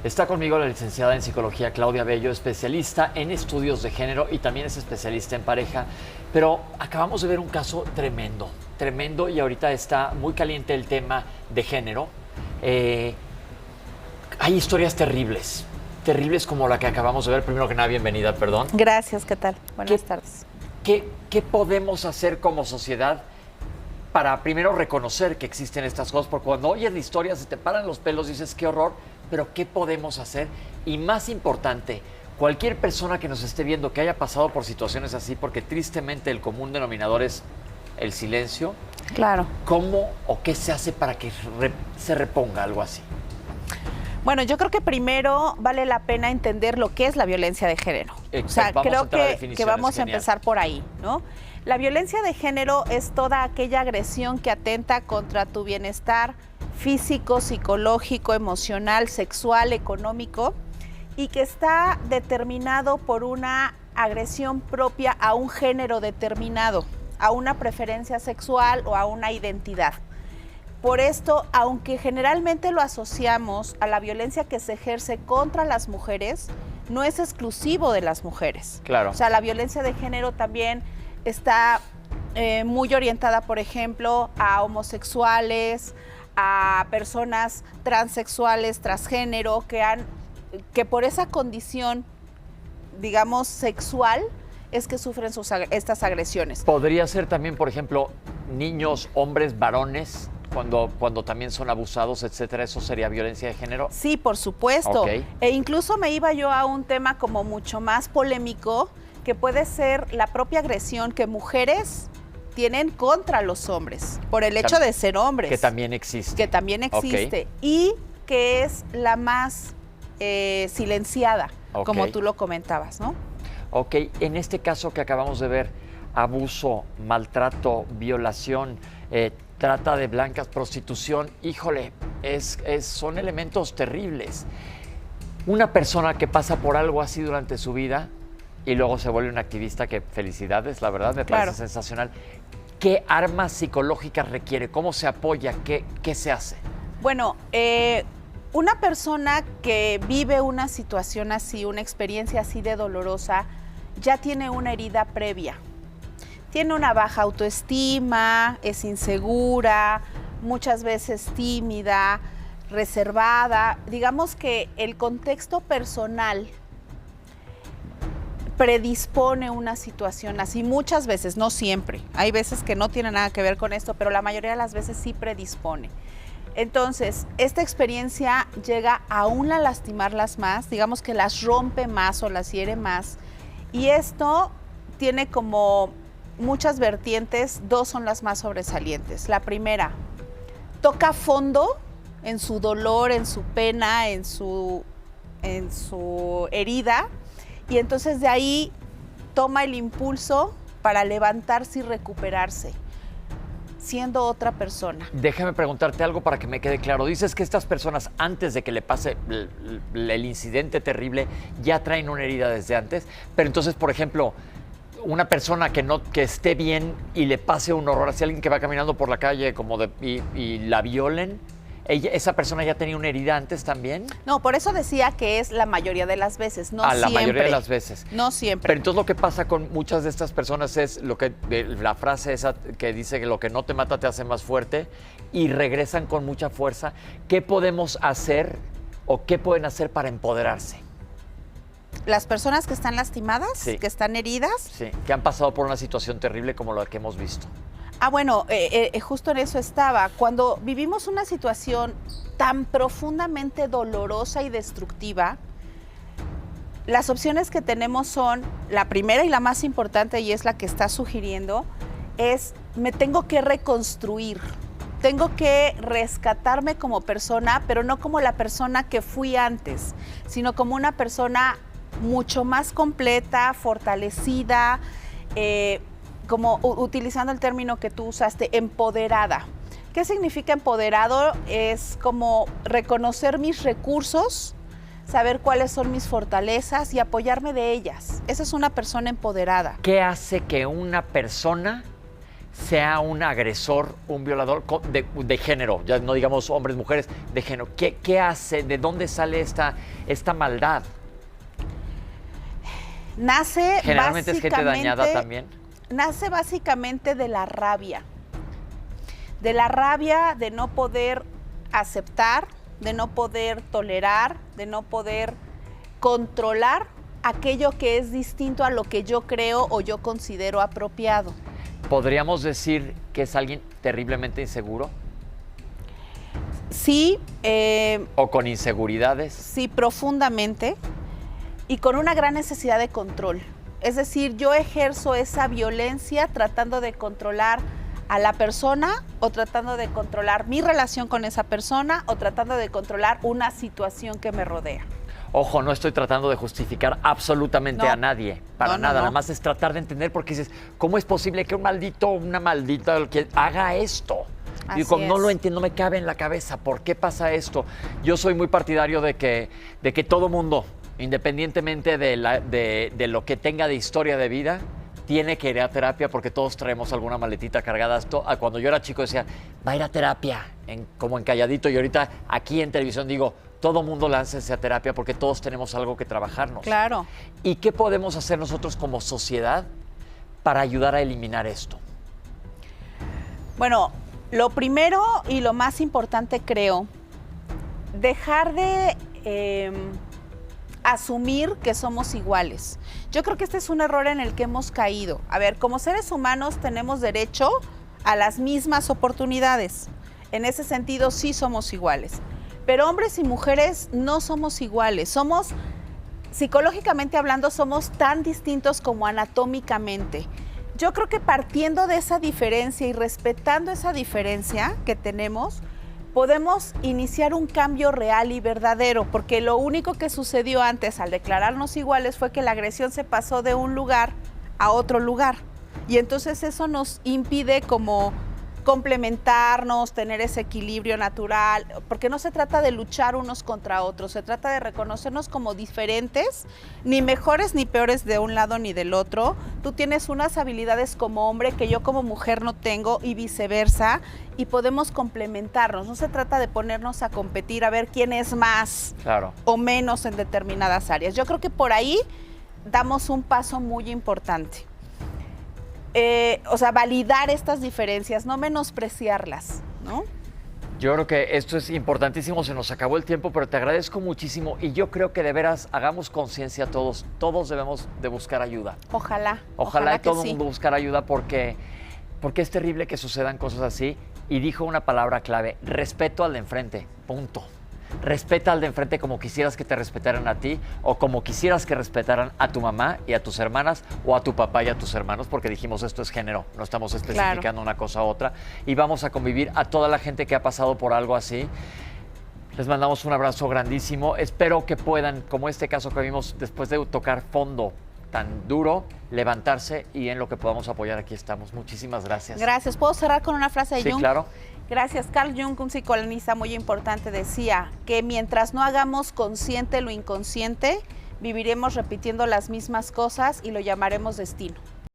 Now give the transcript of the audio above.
Está conmigo la licenciada en psicología Claudia Bello, especialista en estudios de género y también es especialista en pareja. Pero acabamos de ver un caso tremendo, tremendo, y ahorita está muy caliente el tema de género. Hay historias terribles, terribles como la que acabamos de ver. Primero que nada, bienvenida, perdón. Gracias, ¿qué tal? Buenas tardes. ¿Qué podemos hacer como sociedad para primero reconocer que existen estas cosas? Porque cuando oyes la historia se te paran los pelos, dices qué horror, pero ¿qué podemos hacer? Y más importante, cualquier persona que nos esté viendo que haya pasado por situaciones así, porque tristemente el común denominador es el silencio. Claro. ¿Cómo o qué se hace para que se reponga algo así? Bueno, yo creo que primero vale la pena entender lo que es la violencia de género. Exacto. O sea, Vamos creo que vamos genial. a empezar por ahí, ¿no? La violencia de género es toda aquella agresión que atenta contra tu bienestar físico, psicológico, emocional, sexual, económico, y que está determinado por una agresión propia a un género determinado, a una preferencia sexual o a una identidad. Por esto, aunque generalmente lo asociamos a la violencia que se ejerce contra las mujeres, no es exclusivo de las mujeres. Claro. O sea, la violencia de género también está muy orientada, por ejemplo, a homosexuales, a personas transexuales, transgénero, que por esa condición, digamos, sexual, es que sufren estas agresiones. Podría ser también, por ejemplo, niños, hombres, varones, cuando también son abusados, etcétera. ¿Eso sería violencia de género? Sí, por supuesto. Okay. E incluso me iba yo a un tema como mucho más polémico, que puede ser la propia agresión que mujeres tienen contra los hombres, por el hecho de ser hombres. Que también existe. Que también existe. Okay. Y que es la más silenciada, okay, como tú lo comentabas, ¿no? Ok, en este caso que acabamos de ver, abuso, maltrato, violación, trata de blancas, prostitución, híjole, son elementos terribles. Una persona que pasa por algo así durante su vida y luego se vuelve una activista, que felicidades, la verdad, me parece sensacional. ¿Qué armas psicológicas requiere? ¿Cómo se apoya? ¿Qué se hace? Bueno, una persona que vive una situación así, una experiencia así de dolorosa, ya tiene una herida previa. Tiene una baja autoestima, es insegura, muchas veces tímida, reservada. Digamos que el contexto personal predispone una situación así, muchas veces, no siempre. Hay veces que no tiene nada que ver con esto, pero la mayoría de las veces sí predispone. Entonces, esta experiencia llega aún a lastimarlas más, digamos que las rompe más o las hiere más. Y esto tiene como muchas vertientes, dos son las más sobresalientes. La primera, toca a fondo en su dolor, en su pena, en su herida, y entonces de ahí toma el impulso para levantarse y recuperarse, siendo otra persona. Déjame preguntarte algo para que me quede claro. Dices que estas personas, antes de que le pase el incidente terrible, ya traen una herida desde antes, pero entonces, por ejemplo, una persona que esté bien y le pase un horror hacia alguien que va caminando por la calle y la violen, ¿esa persona ya tenía una herida antes también? No, por eso decía que es la mayoría de las veces, no siempre. La mayoría de las veces. No siempre. Pero entonces lo que pasa con muchas de estas personas es la frase esa que dice que lo que no te mata te hace más fuerte, y regresan con mucha fuerza. ¿Qué podemos hacer o qué pueden hacer para empoderarse? Las personas que están lastimadas, sí, que están heridas. Sí, que han pasado por una situación terrible como la que hemos visto. Bueno, justo en eso estaba. Cuando vivimos una situación tan profundamente dolorosa y destructiva, las opciones que tenemos son, la primera y la más importante, y es la que está sugiriendo, es me tengo que reconstruir. Tengo que rescatarme como persona, pero no como la persona que fui antes, sino como una persona mucho más completa, fortalecida, como utilizando el término que tú usaste, empoderada. ¿Qué significa empoderado? Es como reconocer mis recursos, saber cuáles son mis fortalezas y apoyarme de ellas. Esa es una persona empoderada. ¿Qué hace que una persona sea un agresor, un violador de género, ya no digamos hombres, mujeres, de género? ¿Qué hace? ¿De dónde sale esta maldad? Nace Generalmente es gente dañada también. Nace básicamente de la rabia. De la rabia de no poder aceptar, de no poder tolerar, de no poder controlar aquello que es distinto a lo que yo creo o yo considero apropiado. ¿Podríamos decir que es alguien terriblemente inseguro? Sí. ¿O con inseguridades? Sí, profundamente. Y con una gran necesidad de control. Es decir, yo ejerzo esa violencia tratando de controlar a la persona o tratando de controlar mi relación con esa persona o tratando de controlar una situación que me rodea. Ojo, no estoy tratando de justificar absolutamente a nadie, para nada. Nada más es tratar de entender porque dices, ¿cómo es posible que un maldito o una maldita que haga esto? Digo, no lo entiendo, no me cabe en la cabeza. ¿Por qué pasa esto? Yo soy muy partidario de que todo mundo, independientemente de lo que tenga de historia de vida, tiene que ir a terapia porque todos traemos alguna maletita cargada. Cuando yo era chico decía, va a ir a terapia, como en calladito, y ahorita aquí en televisión digo, todo mundo láncese a terapia porque todos tenemos algo que trabajarnos. Claro. ¿Y qué podemos hacer nosotros como sociedad para ayudar a eliminar esto? Bueno, lo primero y lo más importante creo, dejar de asumir que somos iguales. Yo creo que este es un error en el que hemos caído. A ver, como seres humanos tenemos derecho a las mismas oportunidades. En ese sentido sí somos iguales. Pero hombres y mujeres no somos iguales. Psicológicamente hablando, somos tan distintos como anatómicamente. Yo creo que partiendo de esa diferencia y respetando esa diferencia que tenemos, podemos iniciar un cambio real y verdadero, porque lo único que sucedió antes al declararnos iguales fue que la agresión se pasó de un lugar a otro lugar. Y entonces eso nos impide como complementarnos, tener ese equilibrio natural, porque no se trata de luchar unos contra otros, se trata de reconocernos como diferentes, ni mejores ni peores de un lado ni del otro. Tú tienes unas habilidades como hombre que yo como mujer no tengo y viceversa, y podemos complementarnos. No se trata de ponernos a competir a ver quién es más o menos en determinadas áreas. Yo creo que por ahí damos un paso muy importante. Validar estas diferencias, no menospreciarlas, ¿no? Yo creo que esto es importantísimo, se nos acabó el tiempo, pero te agradezco muchísimo y yo creo que de veras hagamos conciencia todos debemos de buscar ayuda. Ojalá y todo el mundo buscar ayuda porque es terrible que sucedan cosas así. Y dijo una palabra clave, respeto al de enfrente, punto. Respeta al de enfrente como quisieras que te respetaran a ti o como quisieras que respetaran a tu mamá y a tus hermanas o a tu papá y a tus hermanos, porque dijimos esto es género, no estamos especificando una cosa u otra. Y vamos a convivir a toda la gente que ha pasado por algo así. Les mandamos un abrazo grandísimo. Espero que puedan, como este caso que vimos después de tocar fondo tan duro, levantarse y en lo que podamos apoyar aquí estamos. Muchísimas gracias. Gracias. ¿Puedo cerrar con una frase de Jung? Sí, claro. Gracias. Carl Jung, un psicoanalista muy importante, decía que mientras no hagamos consciente lo inconsciente, viviremos repitiendo las mismas cosas y lo llamaremos destino.